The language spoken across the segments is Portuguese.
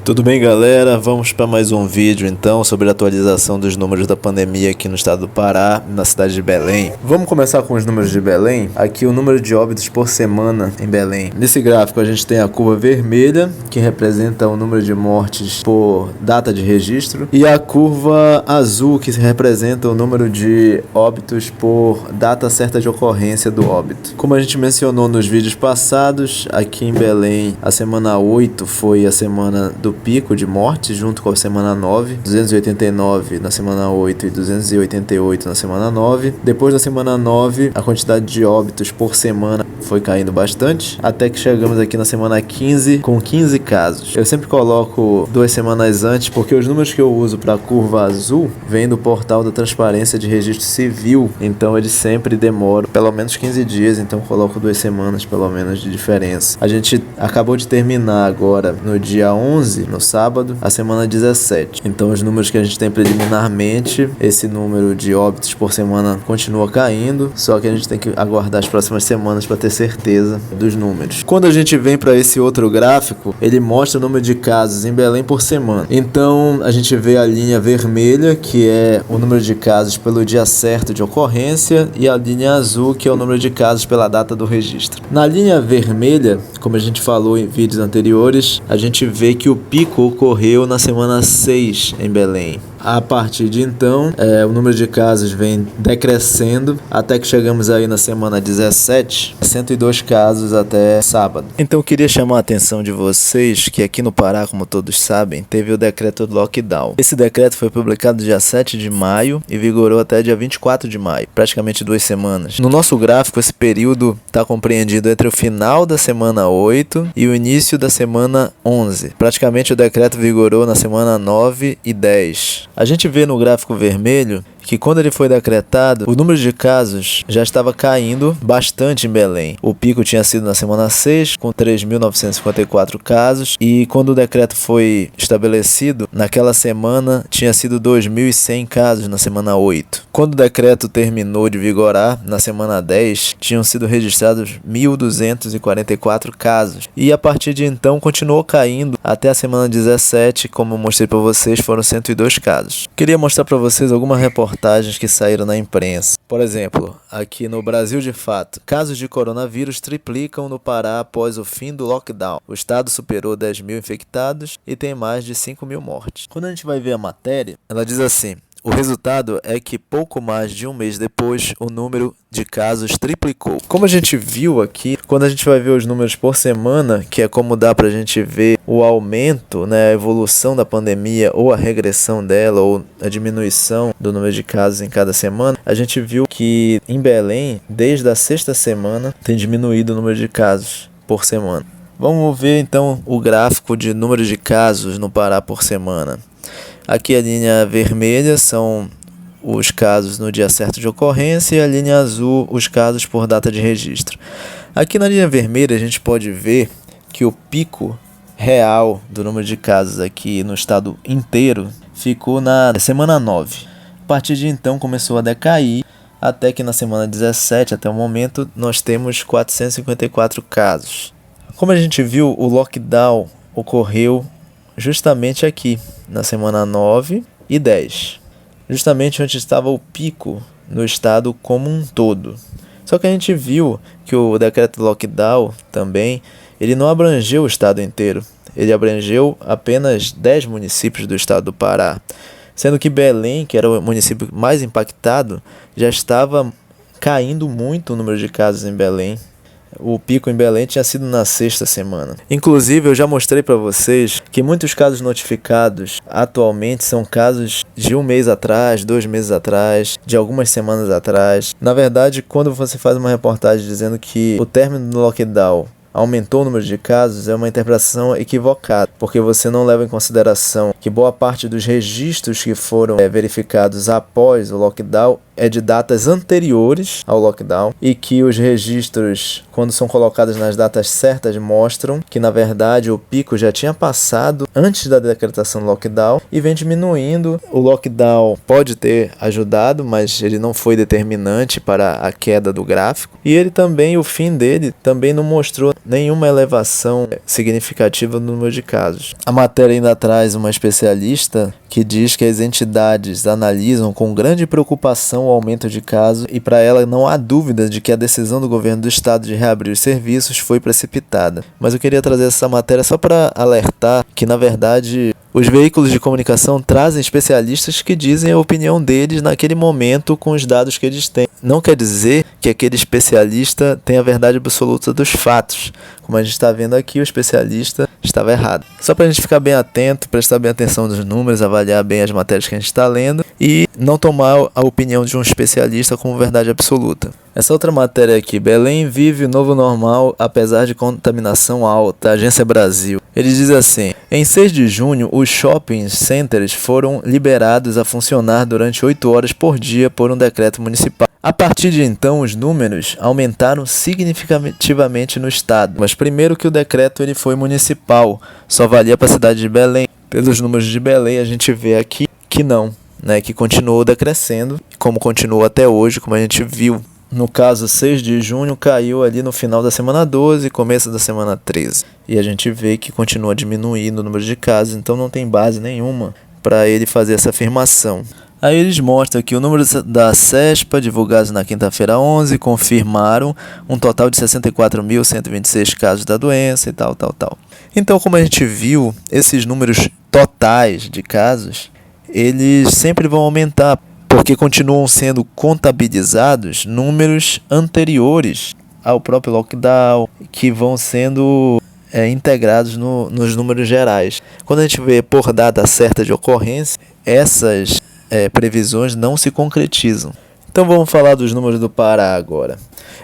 Tudo bem, galera? Vamos para mais um vídeo então sobre a atualização dos números da pandemia aqui no estado do Pará, na cidade de Belém. Vamos começar com os números de Belém. Aqui o número de óbitos por semana em Belém. Nesse gráfico a gente tem a curva vermelha, que representa o número de mortes por data de registro, e a curva azul, que representa o número de óbitos por data certa de ocorrência do óbito. Como a gente mencionou nos vídeos passados, aqui em Belém a semana 8 foi a semana do pico de morte, junto com a semana 9, 289 na semana 8 e 288 na semana 9. Depois da semana 9, a quantidade de óbitos por semana foi caindo bastante, até que chegamos aqui na semana 15 com 15 casos. Eu sempre coloco 2 semanas antes, porque os números que eu uso para a curva azul vêm do portal da Transparência de Registro Civil, então eles sempre demoram pelo menos 15 dias, então coloco 2 semanas pelo menos de diferença. A gente acabou de terminar agora no dia 11, no sábado, a semana 17. Então os números que a gente tem preliminarmente, esse número de óbitos por semana continua caindo, só que a gente tem que aguardar as próximas semanas para ter certeza dos números. Quando a gente vem para esse outro gráfico, ele mostra o número de casos em Belém por semana. Então a gente vê a linha vermelha, que é o número de casos pelo dia certo de ocorrência, e a linha azul, que é o número de casos pela data do registro. Na linha vermelha, como a gente falou em vídeos anteriores, a gente vê que o pico ocorreu na semana 6 em Belém. A partir de então, o número de casos vem decrescendo até que chegamos aí na semana 17, 102 casos até sábado. Então eu queria chamar a atenção de vocês que aqui no Pará, como todos sabem, teve o decreto do lockdown. Esse decreto foi publicado dia 7 de maio e vigorou até dia 24 de maio, praticamente 2 semanas. No nosso gráfico, esse período está compreendido entre o final da semana 8 e o início da semana 11. Praticamente o decreto vigorou na semana 9 e 10. A gente vê no gráfico vermelho que quando ele foi decretado, o número de casos já estava caindo bastante em Belém. O pico tinha sido na semana 6, com 3.954 casos, e quando o decreto foi estabelecido, naquela semana tinha sido 2.100 casos na semana 8. Quando o decreto terminou de vigorar, na semana 10, tinham sido registrados 1.244 casos, e a partir de então continuou caindo até a semana 17, como eu mostrei para vocês, foram 102 casos. Queria mostrar para vocês alguma reportagem que saíram na imprensa. Por exemplo, aqui no Brasil de Fato, casos de coronavírus triplicam no Pará após o fim do lockdown. O estado superou 10 mil infectados e tem mais de 5 mil mortes. Quando a gente vai ver a matéria, ela diz assim: o resultado é que pouco mais de um mês depois, o número de casos triplicou. Como a gente viu aqui, quando a gente vai ver os números por semana, que é como dá pra gente ver o aumento, a evolução da pandemia, ou a regressão dela, ou a diminuição do número de casos em cada semana, a gente viu que em Belém, desde a 6ª semana, tem diminuído o número de casos por semana. Vamos ver então o gráfico de número de casos no Pará por semana. Aqui a linha vermelha são os casos no dia certo de ocorrência e a linha azul os casos por data de registro. Aqui na linha vermelha a gente pode ver que o pico real do número de casos aqui no estado inteiro ficou na semana 9. A partir de então começou a decair, até que na semana 17, até o momento, nós temos 454 casos. Como a gente viu, o lockdown ocorreu justamente aqui, na semana 9 e 10. Justamente onde estava o pico no estado como um todo. Só que a gente viu que o decreto lockdown também, ele não abrangeu o estado inteiro. Ele abrangeu apenas 10 municípios do estado do Pará. Sendo que Belém, que era o município mais impactado, já estava caindo muito o número de casos em Belém. O pico em Belém tinha sido na 6ª semana. Inclusive, eu já mostrei para vocês que muitos casos notificados atualmente são casos de 1 mês atrás, 2 meses atrás, de algumas semanas atrás. Na verdade, quando você faz uma reportagem dizendo que o término do lockdown aumentou o número de casos, é uma interpretação equivocada, porque você não leva em consideração que boa parte dos registros que foram verificados após o lockdown é de datas anteriores ao lockdown e que os registros, quando são colocados nas datas certas, mostram que, na verdade, o pico já tinha passado antes da decretação do lockdown e vem diminuindo. O lockdown pode ter ajudado, mas ele não foi determinante para a queda do gráfico. E ele também, o fim dele, também não mostrou nenhuma elevação significativa no número de casos. A matéria ainda traz uma especialista que diz que as entidades analisam com grande preocupação o aumento de casos e para ela não há dúvida de que a decisão do governo do estado de reabrir os serviços foi precipitada. Mas eu queria trazer essa matéria só para alertar que, na verdade, os veículos de comunicação trazem especialistas que dizem a opinião deles naquele momento com os dados que eles têm. Não quer dizer que aquele especialista tem a verdade absoluta dos fatos. Como a gente está vendo aqui, o especialista estava errado. Só para a gente ficar bem atento, prestar bem atenção nos números, avaliar bem as matérias que a gente está lendo e não tomar a opinião de um especialista como verdade absoluta. Essa outra matéria aqui, Belém vive o novo normal apesar de contaminação alta, Agência Brasil. Ele diz assim: em 6 de junho, os shopping centers foram liberados a funcionar durante 8 horas por dia por um decreto municipal. A partir de então, os números aumentaram significativamente no estado. Mas primeiro que o decreto ele foi municipal, só valia para a cidade de Belém. Pelos números de Belém, a gente vê aqui que não, né, que continuou decrescendo, como continuou até hoje, como a gente viu. No caso, 6 de junho caiu ali no final da semana 12 e começo da semana 13. E a gente vê que continua diminuindo o número de casos, então não tem base nenhuma para ele fazer essa afirmação. Aí eles mostram que o número da CESPA, divulgados na quinta-feira 11, confirmaram um total de 64.126 casos da doença e tal. Então, como a gente viu, esses números totais de casos, eles sempre vão aumentar, porque continuam sendo contabilizados números anteriores ao próprio lockdown, que vão sendo integrados nos números gerais. Quando a gente vê por data certa de ocorrência, essas previsões não se concretizam. Então vamos falar dos números do Pará agora.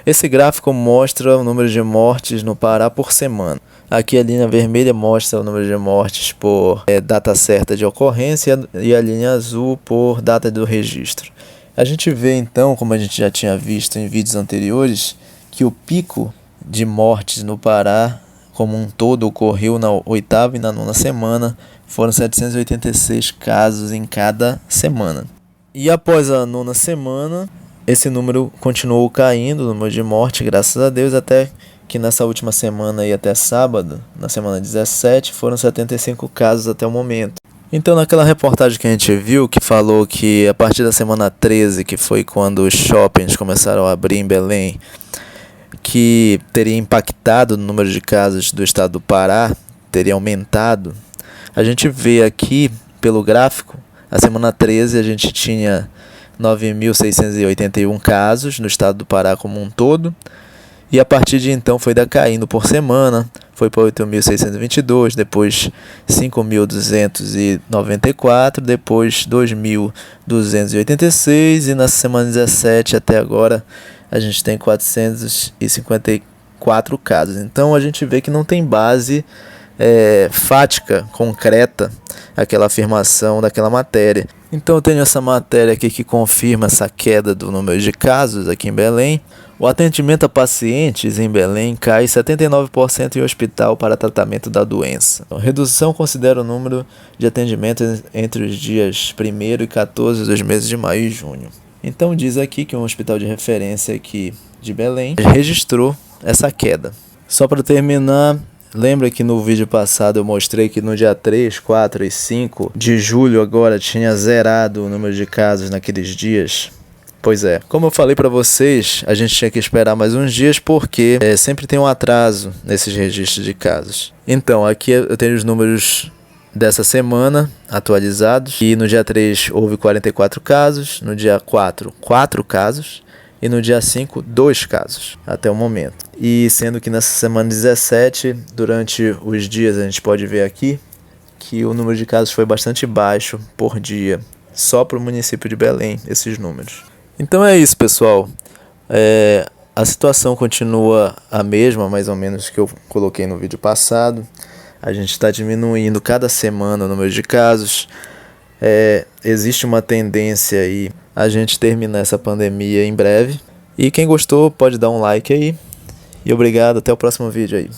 Esse gráfico mostra o número de mortes no Pará por semana. Aqui a linha vermelha mostra o número de mortes por data certa de ocorrência e a linha azul por data do registro. A gente vê então, como a gente já tinha visto em vídeos anteriores, que o pico de mortes no Pará como um todo ocorreu na 8ª e na 9ª semana. Foram 786 casos em cada semana. E após a 9ª semana, esse número continuou caindo, o número de morte, graças a Deus, até que nessa última semana e até sábado, na semana 17, foram 75 casos até o momento. Então, naquela reportagem que a gente viu, que falou que a partir da semana 13, que foi quando os shoppings começaram a abrir em Belém, que teria impactado no número de casos do estado do Pará, teria aumentado. A gente vê aqui, pelo gráfico, a semana 13 a gente tinha 9.681 casos no estado do Pará como um todo. E a partir de então foi decaindo por semana, foi para 8.622, depois 5.294, depois 2.286 e na semana 17 até agora a gente tem 454 casos. Então a gente vê que não tem base fática, concreta, aquela afirmação daquela matéria. Então eu tenho essa matéria aqui que confirma essa queda do número de casos aqui em Belém. O atendimento a pacientes em Belém cai 79% em hospital para tratamento da doença. A redução considera o número de atendimentos entre os dias 1º e 14 dos meses de maio e junho. Então diz aqui que um hospital de referência aqui de Belém registrou essa queda. Só para terminar, lembra que no vídeo passado eu mostrei que no dia 3, 4 e 5 de julho agora tinha zerado o número de casos naqueles dias? Pois é, como eu falei para vocês, a gente tinha que esperar mais uns dias porque sempre tem um atraso nesses registros de casos. Então, aqui eu tenho os números dessa semana atualizados e no dia 3 houve 44 casos, no dia 4, 4 casos e no dia 5, 2 casos até o momento. E sendo que nessa semana 17, durante os dias a gente pode ver aqui que o número de casos foi bastante baixo por dia, só para o município de Belém, esses números. Então é isso, pessoal. A situação continua a mesma, mais ou menos, que eu coloquei no vídeo passado. A gente está diminuindo cada semana o número de casos. Existe uma tendência aí a gente terminar essa pandemia em breve. E quem gostou pode dar um like aí. E obrigado, até o próximo vídeo aí.